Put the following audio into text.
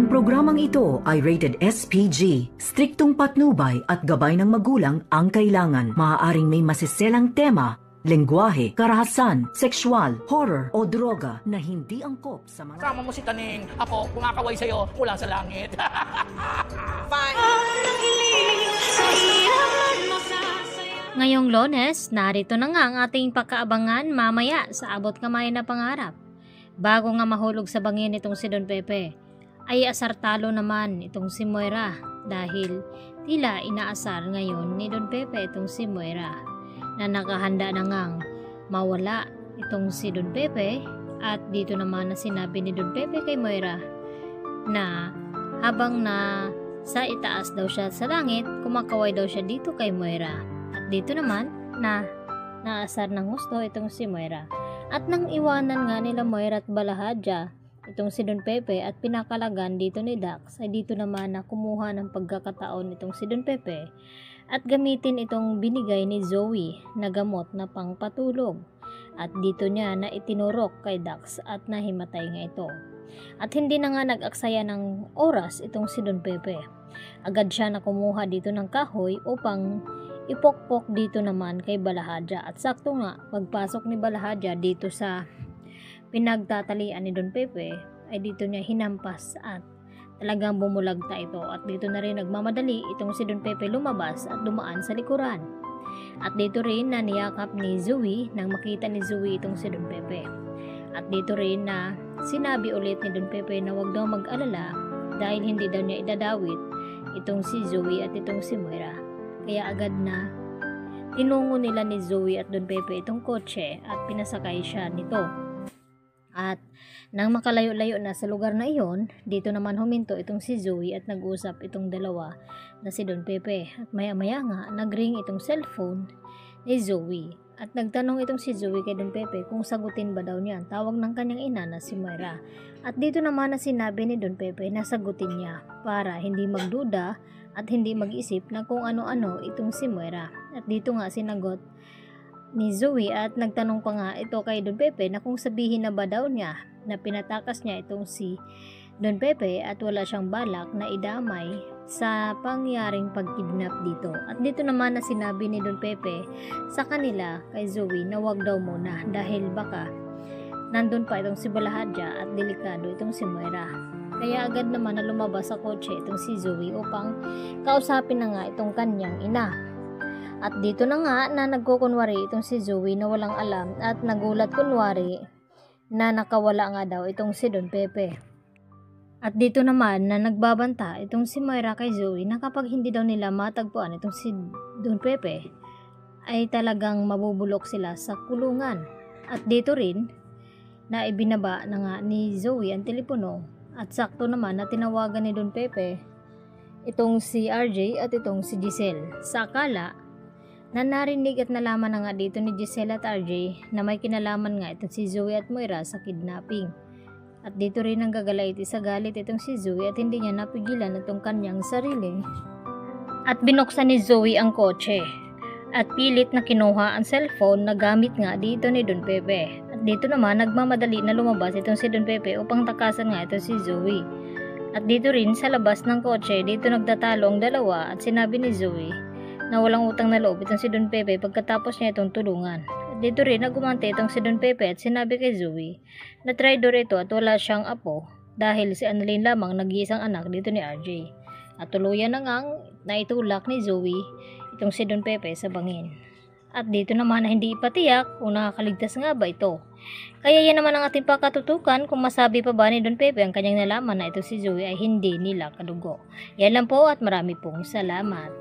Ang programang ito ay rated SPG. Striktong patnubay at gabay ng magulang ang kailangan. Maaaring may masiselang tema, lengguwahe, karahasan, sexual, horror o droga na hindi angkop sa mga... Sama mo si Taning, ako kumakaway sa'yo mula sa langit. Ngayong Lunes, narito na nga ang ating pagkaabangan mamaya sa abot kamay na pangarap. Bago nga mahulog sa bangin itong si Don Pepe, ay asar talo naman itong si Moira dahil tila inaasar ngayon ni Don Pepe itong si Moira na nakahanda na ngang mawala itong si Don Pepe. At dito naman na sinabi ni Don Pepe kay Moira na habang na sa itaas daw siya sa langit, kumakaway daw siya dito kay Moira. At dito naman na naasar ng gusto itong si Moira. At nang iwanan nga nila Moira at Balahadja itong si Don Pepe at pinakalagan dito ni Dax, ay dito naman na kumuha ng pagkakataon itong si Don Pepe at gamitin itong binigay ni Zoe na gamot na pangpatulog. At dito niya na itinurok kay Dax at nahimatay nga ito. At hindi na nga nag-aksaya ng oras itong si Don Pepe. Agad siya na kumuha dito ng kahoy upang ipokpok dito naman kay Balahadja. At sakto nga pagpasok ni Balahadja dito sa pinagtatalian ni Don Pepe ay dito niya hinampas at talagang bumulagta ito. At dito na rin nagmamadali itong si Don Pepe lumabas at dumaan sa likuran. At dito rin na niyakap ni Zoe nang makita ni Zoe itong si Don Pepe. At dito rin na sinabi ulit ni Don Pepe na wag daw mag-alala dahil hindi daw niya idadawit itong si Zoe at itong si Moira. Kaya agad na tinungo nila ni Zoe at Don Pepe itong kotse at pinasakay siya nito. At nang makalayo-layo na sa lugar na iyon, dito naman huminto itong si Zoe at nag-usap itong dalawa na si Don Pepe. At maya-maya nga nagring itong cellphone ni Zoe. At nagtanong itong si Zoe kay Don Pepe kung sagutin ba daw niya ang tawag ng kanyang ina na si Moira. At dito naman na sinabi ni Don Pepe na sagutin niya para hindi magduda at hindi mag-isip na kung ano-ano itong si Moira. At dito nga sinagot ni Zoe at nagtanong pa nga ito kay Don Pepe na kung sabihin na ba daw niya na pinatakas niya itong si Don Pepe at wala siyang balak na idamay sa pangyaring pagkidnap dito. At dito naman na sinabi ni Don Pepe sa kanila kay Zoe na wag daw muna dahil baka nandun pa itong si Balahadja at delikado itong si Moira. Kaya agad naman na lumabas sa kotse itong si Zoe upang kausapin na nga itong kanyang ina. At dito na nga na nagkukunwari itong si Zoe na walang alam at nagulat kunwari na nakawala nga daw itong si Don Pepe. At dito naman na nagbabanta itong si Moira kay Zoe na kapag hindi daw nila matagpuan itong si Don Pepe ay talagang mabubulok sila sa kulungan. At dito rin na ibinaba na nga ni Zoe ang telepono at sakto naman na tinawagan ni Don Pepe itong si RJ at itong si Giselle. Sa akala na narinig at nalaman na nga dito ni Giselle at RJ na may kinalaman nga itong si Zoe at Moira sa kidnapping. At dito rin ang gagalait sa galit itong si Zoe at hindi niya napigilan itong kanyang sarili. At binuksan ni Zoe ang kotse at pilit na kinuha ang cellphone na gamit nga dito ni Don Pepe. At dito naman nagmamadali na lumabas itong si Don Pepe upang takasan nga ito si Zoe. At dito rin sa labas ng kotse, dito nagtatalo ang dalawa at sinabi ni Zoe na walang utang na loob itong si Don Pepe pagkatapos niya itong tulungan. At dito rin nagumante itong si Don Pepe at sinabi kay Zoe na traidor ito at wala siyang apo dahil si Annalyn lamang nag-iisang anak dito ni RJ. At tuluyan na ngang naitulak ni Zoe itong si Don Pepe sa bangin. At dito naman na hindi ipatiyak kung nakakaligtas nga ba ito. Kaya yan naman ang ating pakatutukan kung masabi pa ba ni Don Pepe ang kanyang nalaman na ito si Zoe ay hindi nila kadugo. Yan lang po at marami pong salamat.